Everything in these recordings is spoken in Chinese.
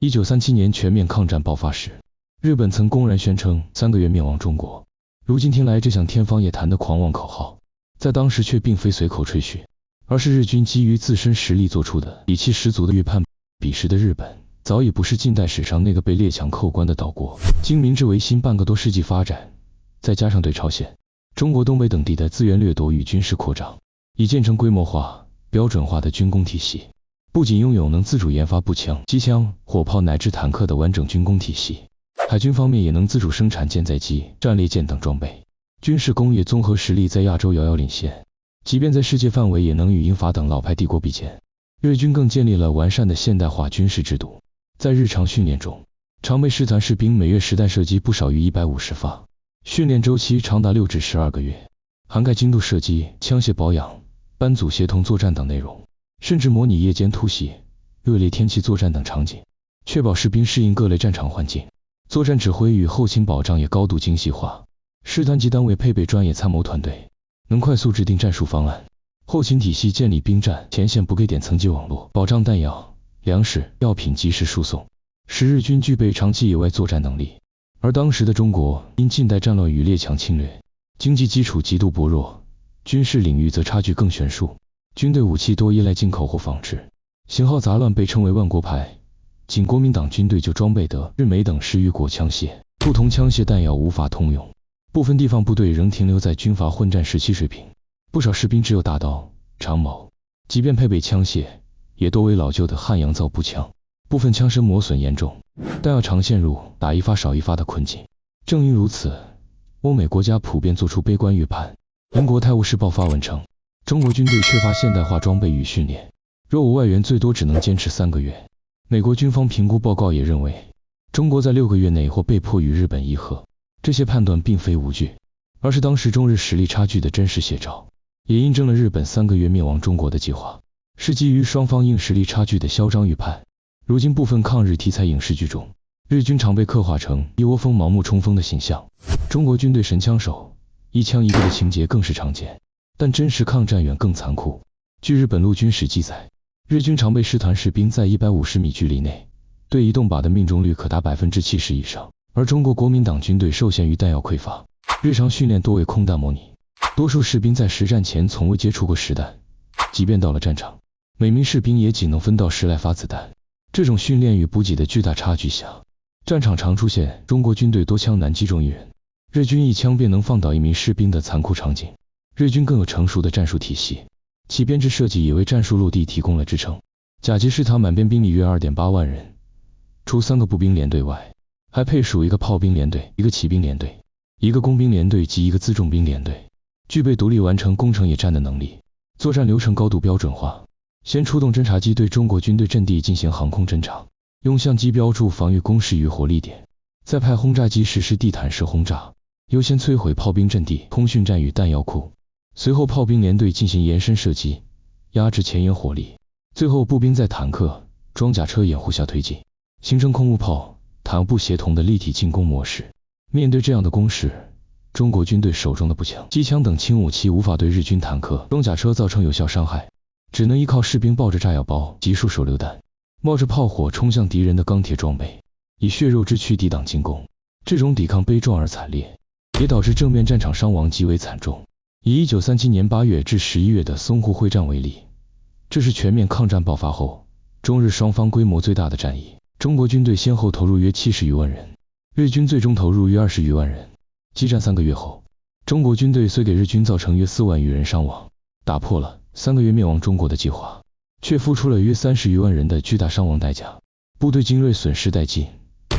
1937年全面抗战爆发时，日本曾公然宣称3个月灭亡中国。如今听来，这项天方夜谭的狂妄口号，在当时却并非随口吹嘘，而是日军基于自身实力做出的底气十足的预判。彼时的日本早已不是近代史上那个被列强扣关的岛国，经明治维新半个多世纪发展，再加上对朝鲜、中国东北等地的资源掠夺与军事扩张，已建成规模化、标准化的军工体系。不仅拥有能自主研发步枪、机枪、火炮乃至坦克的完整军工体系，海军方面也能自主生产舰载机、战列舰等装备，军事工业综合实力在亚洲遥遥领先，即便在世界范围也能与英法等老牌帝国比肩。日军更建立了完善的现代化军事制度，在日常训练中，常备师团士兵每月实弹射击不少于150发，训练周期长达6至12个月，涵盖精度射击、枪械保养、班组协同作战等内容，甚至模拟夜间突袭、恶劣天气作战等场景，确保士兵适应各类战场环境。作战指挥与后勤保障也高度精细化，师团级单位配备专业参谋团队，能快速制定战术方案。后勤体系建立兵站前线不给点层级网络，保障弹药、粮食、药品及时输送，使日军具备长期野外作战能力。而当时的中国因近代战乱与列强侵略，经济基础极度薄弱，军事领域则差距更悬殊，军队武器多依赖进口或仿制，型号杂乱，被称为万国牌。仅国民党军队就装备德、日、美等10余国枪械，不同枪械弹药无法通用，部分地方部队仍停留在军阀混战时期水平，不少士兵只有大刀、长矛，即便配备枪械，也多为老旧的汉阳造步枪，部分枪身磨损严重，弹药常陷入打一发少一发的困境。正因如此，欧美国家普遍做出悲观预判。英国《泰晤士报》发文称，中国军队缺乏现代化装备与训练，若无外援，最多只能坚持3个月。美国军方评估报告也认为，中国在6个月内或被迫与日本议和。这些判断并非无据，而是当时中日实力差距的真实写照，也印证了日本3个月灭亡中国的计划是基于双方硬实力差距的嚣张预判。如今部分抗日题材影视剧中，日军常被刻画成一窝蜂盲目冲锋的形象，中国军队神枪手一枪一个的情节更是常见，但真实抗战远更残酷。据日本陆军史记载，日军常备师团士兵在150米距离内对移动靶的命中率可达70%以上，而中国国民党军队受限于弹药匮乏，日常训练多为空弹模拟，多数士兵在实战前从未接触过实弹，即便到了战场，每名士兵也仅能分到10来发子弹。这种训练与补给的巨大差距下，战场常出现中国军队多枪难击中一人，日军一枪便能放倒1名士兵的残酷场景。日军更有成熟的战术体系，其编制设计也为战术落地提供了支撑。甲级师团满编兵力约 2.8 万人，除3个步兵连队外，还配属1个炮兵连队、1个骑兵连队、1个工兵连队及1个辎重兵连队，具备独立完成攻城野战的能力。作战流程高度标准化，先出动侦察机对中国军队阵地进行航空侦察，用相机标注防御工事与火力点，再派轰炸机实施地毯式轰炸，优先摧毁炮兵阵地、通讯站与弹药库，随后炮兵连队进行延伸射击，压制前沿火力，最后步兵在坦克、装甲车掩护下推进，形成空兀炮、坦步协同的立体进攻模式。面对这样的攻势，中国军队手中的步枪、机枪等轻武器无法对日军坦克、装甲车造成有效伤害，只能依靠士兵抱着炸药包、集束手榴弹，冒着炮火冲向敌人的钢铁装备，以血肉之躯抵挡进攻。这种抵抗悲壮而惨烈，也导致正面战场伤亡极为惨重。以1937年8月至11月的淞沪会战为例，这是全面抗战爆发后中日双方规模最大的战役。中国军队先后投入约70余万人，日军最终投入约20余万人。激战3个月后，中国军队虽给日军造成约4万余人伤亡，打破了3个月灭亡中国的计划，却付出了约30余万人的巨大伤亡代价，部队精锐损失殆尽，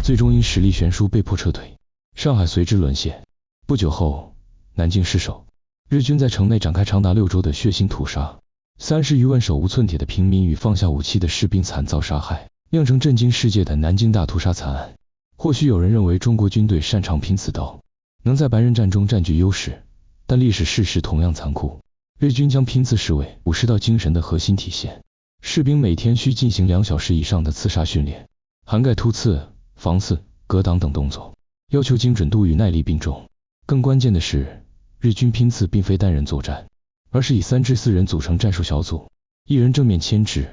最终因实力悬殊被迫撤退，上海随之沦陷。不久后，南京失守，日军在城内展开长达6周的血腥屠杀，30余万手无寸铁的平民与放下武器的士兵惨遭杀害，酿成震惊世界的南京大屠杀惨案。或许有人认为中国军队擅长拼刺刀，能在白刃战中占据优势，但历史事实同样残酷。日军将拼刺视为武士道精神的核心体现，士兵每天需进行2小时以上的刺杀训练，涵盖突刺、防刺、格挡等动作，要求精准度与耐力并重。更关键的是，日军拼刺并非单人作战，而是以3至4人组成战术小组，一人正面牵制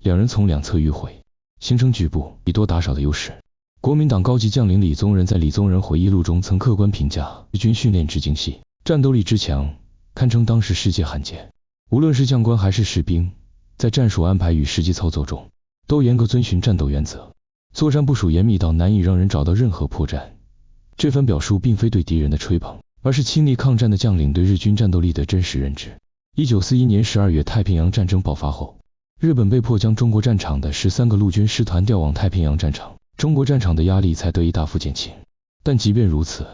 ，2人从两侧迂回，形成局部以多打少的优势。国民党高级将领李宗仁在《李宗仁回忆录》中曾客观评价日军训练之精细，战斗力之强，堪称当时世界罕见。无论是将官还是士兵，在战术安排与实际操作中，都严格遵循战斗原则，作战部署严密到难以让人找到任何破绽。这番表述并非对敌人的吹捧，而是亲历抗战的将领对日军战斗力的真实认知。1941年12月，太平洋战争爆发后，日本被迫将中国战场的13个陆军师团调往太平洋战场，中国战场的压力才得以大幅减轻。但即便如此，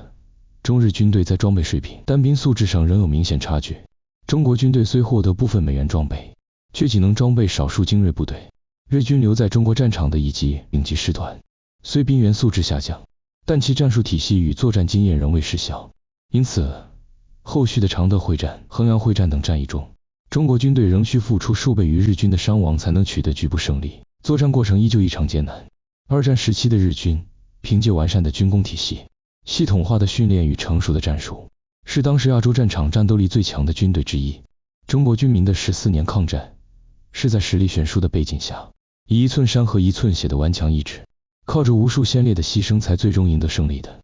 中日军队在装备水平、单兵素质上仍有明显差距。中国军队虽获得部分美元装备，却仅能装备少数精锐部队。日军留在中国战场的一级丙级师团，虽兵员素质下降，但其战术体系与作战经验仍未失效。因此，后续的常德会战、衡阳会战等战役中，中国军队仍需付出数倍于日军的伤亡才能取得局部胜利，作战过程依旧异常艰难。二战时期的日军，凭借完善的军工体系、系统化的训练与成熟的战术，是当时亚洲战场战斗力最强的军队之一。中国军民的14年抗战，是在实力悬殊的背景下，以一寸山和一寸血的顽强意志，靠着无数先烈的牺牲才最终赢得胜利的。